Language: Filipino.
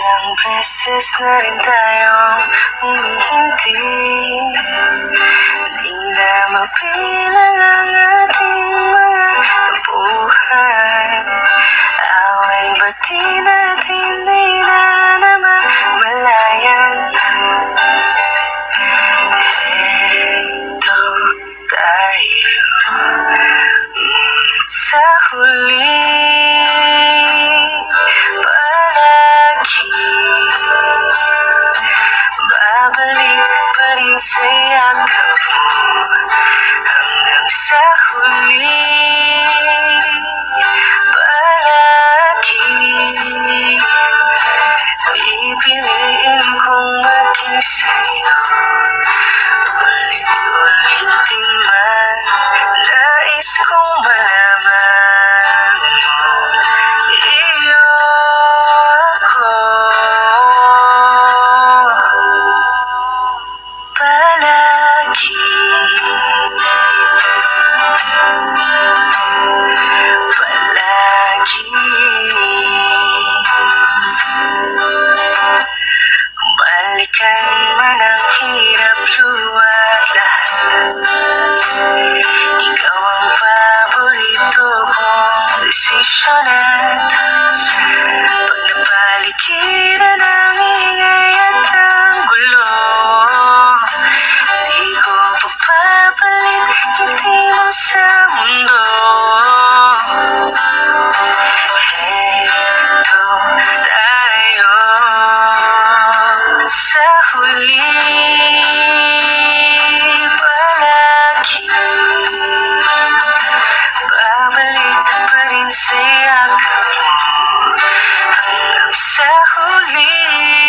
Ilang beses na rin tayong humihindi, di na mabilang ang ating mga tampuhan. Away ba't di natin di na namamalayan? Eto tayo, ngunit sa huli babalik pa rin sa yakap mo hanggang sa huli. Palagi pipiliin kong maging sa'yo, ulit-ulitin man nais kong malaman mo. Iyo ako palagi, palagi. Kung balikan man ang hirap luwat lahat, ikaw ang paborito kong desisyonan. Pag napaligiran ang ingay at ang gulo, di ko pagpapalit ngiti mo sa mundo. Eto tayo sa huli, palagi babalik pa rin sa yakap mo hanggang sa huli.